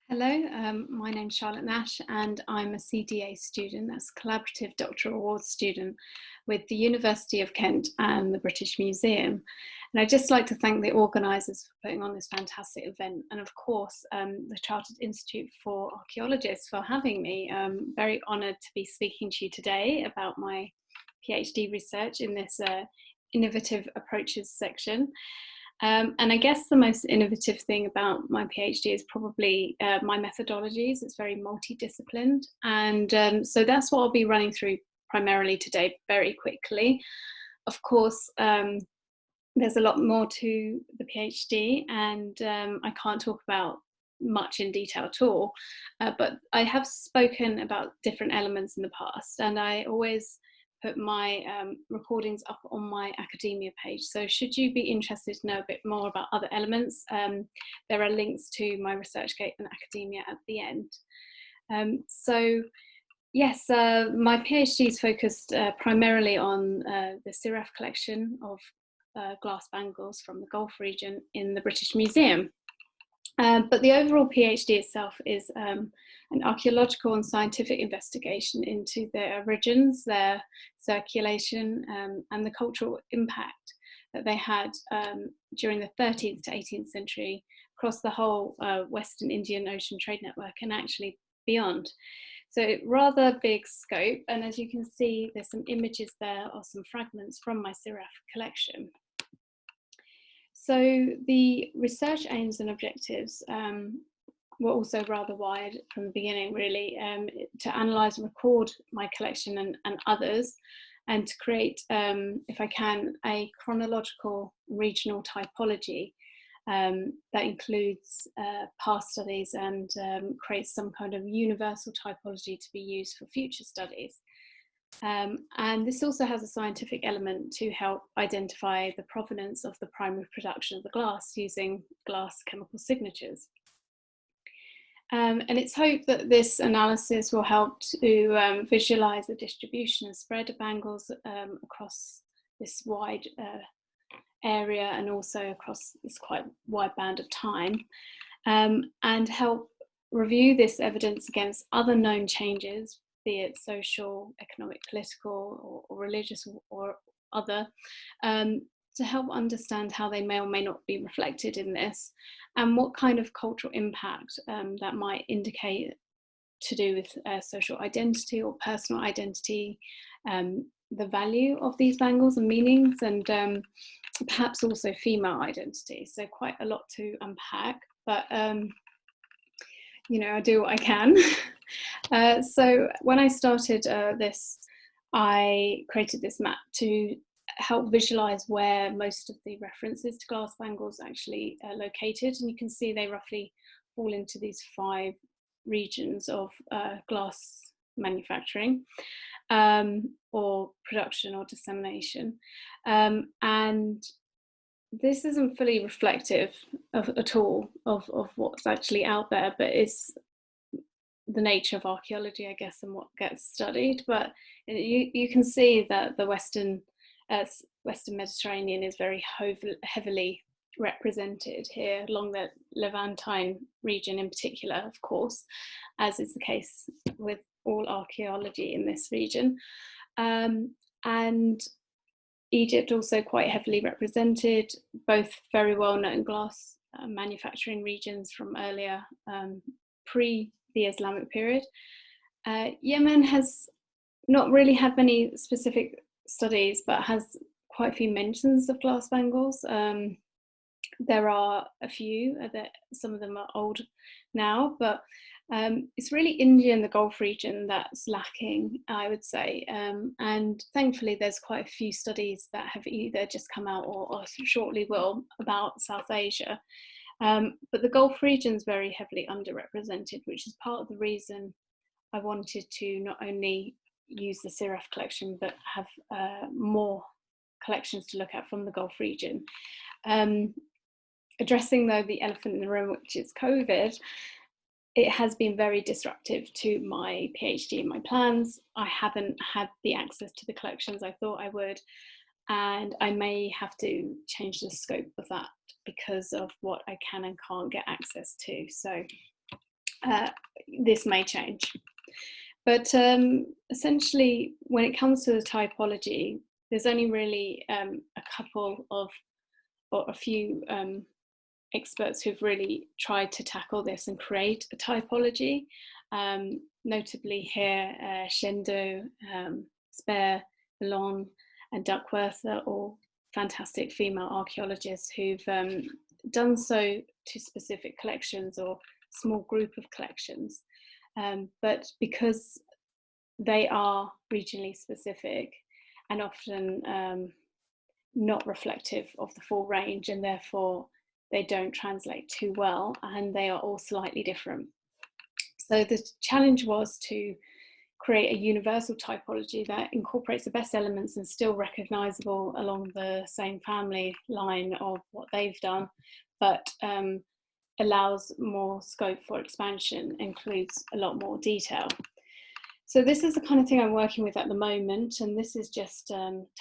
Hello, my name's Charlotte Nash and I'm a CDA student, that's Collaborative Doctoral Awards student with the University of Kent and the British Museum. And I'd just like to thank the organisers for putting on this fantastic event, and of course the Chartered Institute for Archaeologists for having me. I'm very honoured to be speaking to you today about my PhD research in this innovative approaches section. And I guess the most innovative thing about my PhD is probably my methodologies. It's very multidisciplined. And so that's what I'll be running through primarily today, very quickly. Of course, there's a lot more to the PhD, and I can't talk about much in detail at all. But I have spoken about different elements in the past, and I always put my recordings up on my academia page. So should you be interested to know a bit more about other elements, there are links to my ResearchGate and academia at the end. So yes, my PhD is focused primarily on the Siraf collection of glass bangles from the Gulf region in the British Museum. But the overall PhD itself is an archaeological and scientific investigation into their origins, their circulation, and the cultural impact that they had during the 13th to 18th century across the whole Western Indian Ocean trade network and actually beyond. So rather big scope, and as you can see, there's some images there or some fragments from my Siraf collection. So the research aims and objectives were also rather wide from the beginning, really, to analyse and record my collection and others, and to create, if I can, a chronological regional typology that includes past studies and creates some kind of universal typology to be used for future studies. And this also has a scientific element to help identify the provenance of the primary production of the glass using glass chemical signatures. And it's hoped that this analysis will help to visualise the distribution and spread of bangles across this wide area and also across this quite wide band of time, and help review this evidence against other known changes, be it social, economic, political, or religious, or other, to help understand how they may or may not be reflected in this, and what kind of cultural impact that might indicate to do with social identity or personal identity, the value of these bangles and meanings, and perhaps also female identity. So quite a lot to unpack, but you know, I do what I can. So when I started this, I created this map to help visualize where most of the references to glass bangles actually are located. And you can see they roughly fall into these 5 regions of glass manufacturing or production or dissemination. And this isn't fully reflective at all of what's actually out there, but it's the nature of archaeology, I guess, and what gets studied. But you can see that the Western Mediterranean is very heavily represented here, along the Levantine region in particular, of course, as is the case with all archaeology in this region. And Egypt also quite heavily represented, both very well-known glass manufacturing regions from earlier pre the Islamic period. Yemen has not really had many specific studies, but has quite a few mentions of glass bangles. There are a few, some of them are old now, but it's really India and the Gulf region that's lacking, I would say. And thankfully, there's quite a few studies that have either just come out or shortly will about South Asia. But the Gulf region is very heavily underrepresented, which is part of the reason I wanted to not only use the Siraf collection, but have more collections to look at from the Gulf region. Addressing, though, the elephant in the room, which is COVID, it has been very disruptive to my PhD and my plans. I haven't had the access to the collections I thought I would, and I may have to change the scope of that because of what I can and can't get access to. So this may change. But essentially, when it comes to the typology, there's only really a couple of, or a few experts who've really tried to tackle this and create a typology. Notably here, Shendo, Spare, Ballon, and Duckworth are all fantastic female archaeologists who've done so to specific collections or small group of collections. But because they are regionally specific and often not reflective of the full range, and therefore they don't translate too well, and they are all slightly different. So the challenge was to create a universal typology that incorporates the best elements and still recognizable along the same family line of what they've done, but allows more scope for expansion, includes a lot more detail. So this is the kind of thing I'm working with at the moment, and this is just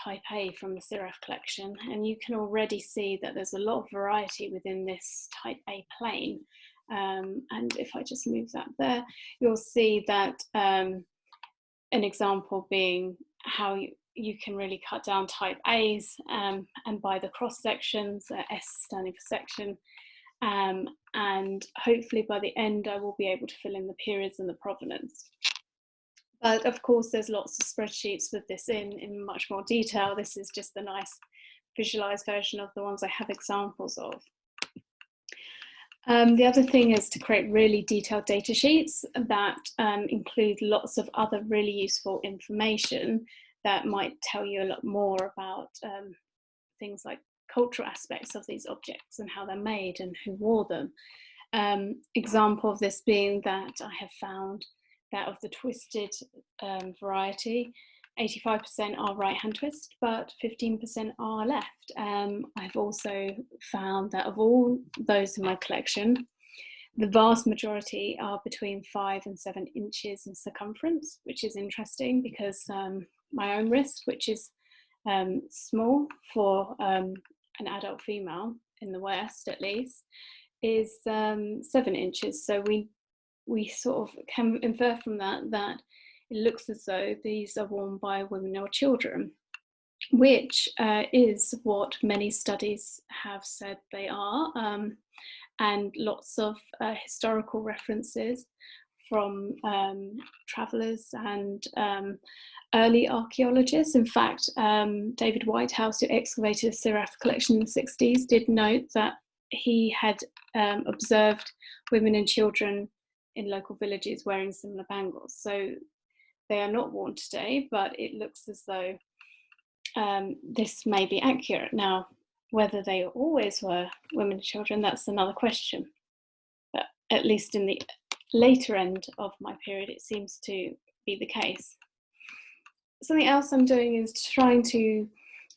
type A from the Siraf collection, and you can already see that there's a lot of variety within this type A plane. And if I just move that there, you'll see that an example being how you can really cut down type A's, and by the cross sections, S standing for section, and hopefully by the end I will be able to fill in the periods and the provenance. But of course there's lots of spreadsheets with this in much more detail. This is just the nice visualized version of the ones I have examples of. The other thing is to create really detailed data sheets that include lots of other really useful information that might tell you a lot more about things like cultural aspects of these objects and how they're made and who wore them. Example of this being that I have found that of the twisted variety, 85% are right hand twist, but 15% are left. I've also found that of all those in my collection, the vast majority are between 5 and 7 inches in circumference, which is interesting because my own wrist, which is small for an adult female in the West at least, is 7 inches. So we sort of can infer from that that it looks as though these are worn by women or children, which is what many studies have said they are, and lots of historical references from travellers and early archaeologists. In fact, David Whitehouse, who excavated the Siraf collection in the 60s, did note that he had observed women and children in local villages wearing similar bangles. So they are not worn today, but it looks as though this may be accurate. Now, whether they always were women and children, that's another question. But at least in the later end of my period, it seems to be the case. Something else I'm doing is trying to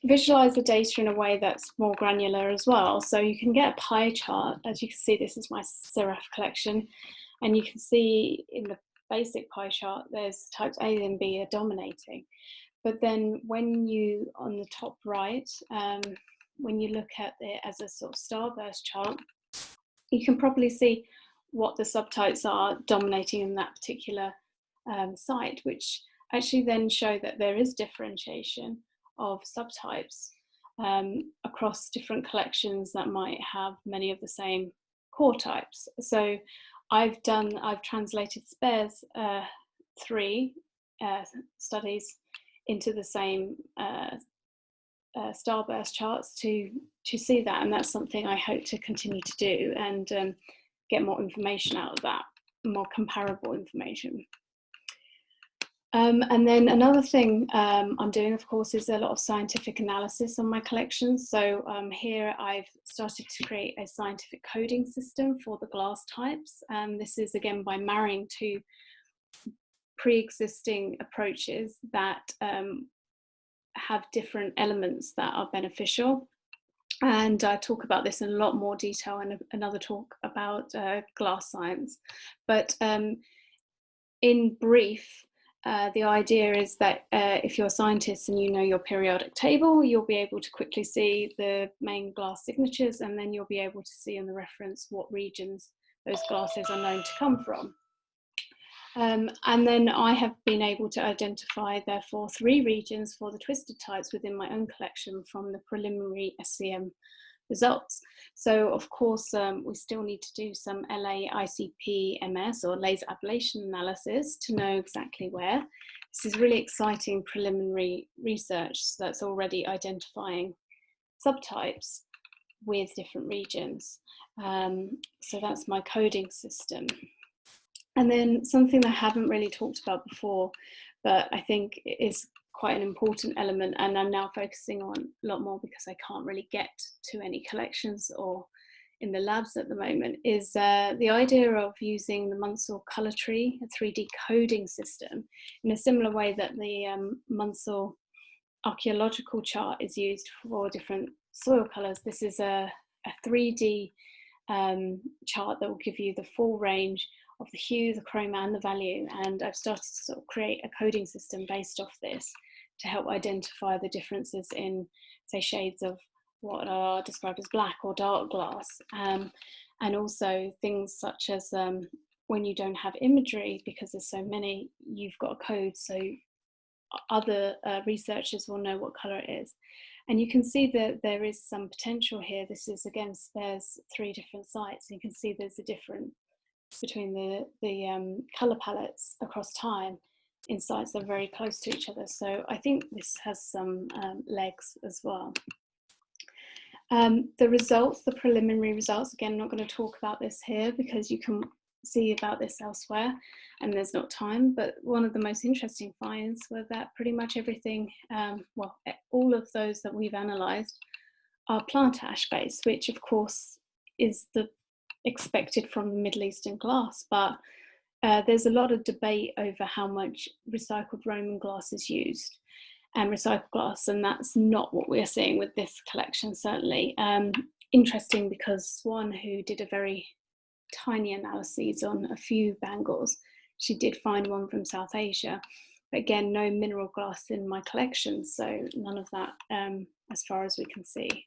visualize the data in a way that's more granular as well. So you can get a pie chart. As you can see, this is my Siraf collection, and you can see in the basic pie chart, there's types A and B are dominating. But then when you, on the top right, when you look at it as a sort of starburst chart, you can probably see what the subtypes are dominating in that particular site, which actually then show that there is differentiation of subtypes across different collections that might have many of the same core types. So I've translated Spare's 3 studies into the same starburst charts to see that, and that's something I hope to continue to do and get more information out of that, more comparable information. And then another thing I'm doing, of course, is a lot of scientific analysis on my collections. So here I've started to create a scientific coding system for the glass types. This is again by marrying 2 pre-existing approaches that have different elements that are beneficial. And I talk about this in a lot more detail in another talk about glass science. But in brief, the idea is that if you're a scientist and you know your periodic table, you'll be able to quickly see the main glass signatures, and then you'll be able to see in the reference what regions those glasses are known to come from. And then I have been able to identify, therefore, 3 regions for the twisted types within my own collection from the preliminary SCM results. So, of course, we still need to do some LA-ICP-MS or laser ablation analysis to know exactly where. This is really exciting preliminary research that's already identifying subtypes with different regions. So that's my coding system. And then something that I haven't really talked about before, but I think is quite an important element, and I'm now focusing on a lot more because I can't really get to any collections or in the labs at the moment, is the idea of using the munsel colour tree, a 3D coding system, in a similar way that the munsel archaeological chart is used for different soil colours. This is a 3D chart that will give you the full range of the hue, the chroma and the value, and I've started to sort of create a coding system based off this to help identify the differences in, say, shades of what are described as black or dark glass, and also things such as when you don't have imagery, because there's so many, you've got a code so other researchers will know what colour it is. And you can see that there is some potential here. This is, again, there's 3 different sites. You can see there's a difference between the colour palettes across time in sites that are very close to each other. So I think this has some legs as well. The results, the preliminary results, again, I'm not going to talk about this here because you can see about this elsewhere and there's not time, but one of the most interesting finds were that pretty much everything, well, all of those that we've analysed are plant ash based, which of course is the expected from the Middle Eastern glass, but there's a lot of debate over how much recycled Roman glass is used and recycled glass, and that's not what we're seeing with this collection, certainly. Interesting, because Swan, who did a very tiny analyses on a few bangles, she did find one from South Asia, but again, no mineral glass in my collection, so none of that as far as we can see.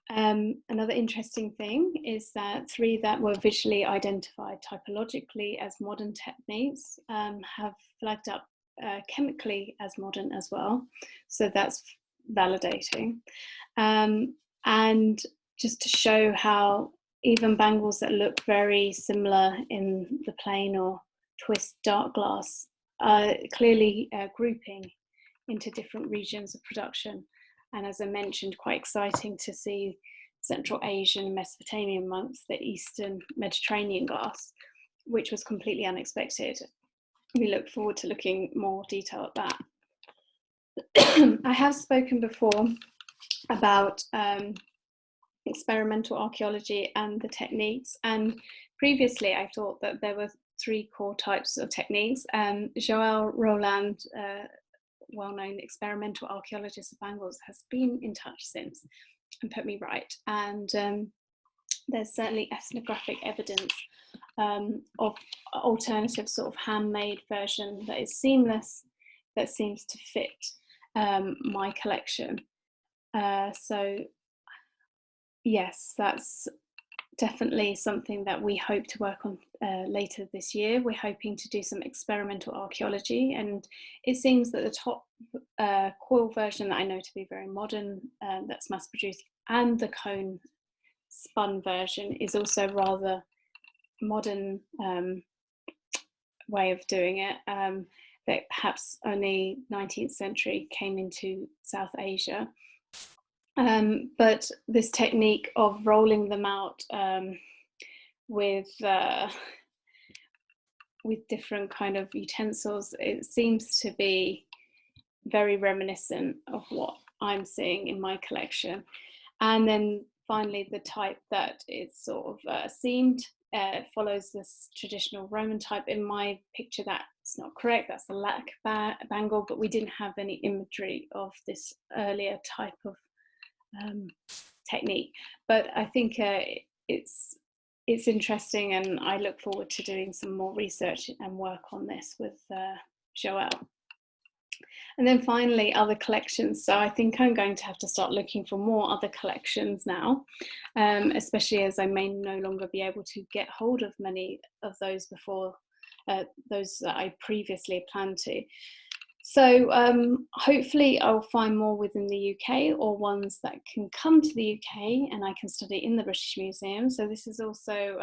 Another interesting thing is that 3 that were visually identified typologically as modern techniques have flagged up chemically as modern as well, so that's validating. And just to show how even bangles that look very similar in the plain or twist dark glass are clearly grouping into different regions of production. And as I mentioned, quite exciting to see Central Asian, Mesopotamian amongst the Eastern Mediterranean glass, which was completely unexpected. We look forward to looking more detail at that. I have spoken before about experimental archaeology and the techniques, and previously I thought that there were 3 core types of techniques. Joël Roland, well-known experimental archaeologist of bangles, has been in touch since and put me right, and there's certainly ethnographic evidence of alternative sort of handmade version that is seamless, that seems to fit my collection. So yes, that's definitely something that we hope to work on later this year. We're hoping to do some experimental archaeology, and it seems that the top coil version that I know to be very modern, that's mass produced, and the cone spun version is also rather modern way of doing it, that perhaps only 19th century came into South Asia. But this technique of rolling them out with different kind of utensils, it seems to be very reminiscent of what I'm seeing in my collection. And then finally, the type that is sort of seamed follows this traditional Roman type. In my picture, that's not correct, that's a lac bangle, but we didn't have any imagery of this earlier type of technique. But I think it's interesting, and I look forward to doing some more research and work on this with Joël. And then finally, other collections. So I think I'm going to have to start looking for more other collections now, especially as I may no longer be able to get hold of many of those before, those that I previously planned to. So hopefully I'll find more within the UK, or ones that can come to the UK and I can study in the British Museum. So this is also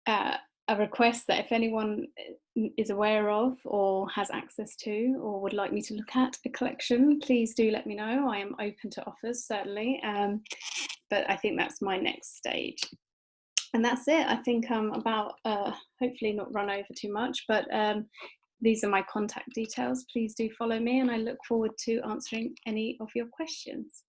a request that if anyone is aware of or has access to or would like me to look at a collection, please do let me know. I am open to offers, certainly, but I think that's my next stage. And that's it. I think I'm about, hopefully not run over too much, but these are my contact details. Please do follow me, and I look forward to answering any of your questions.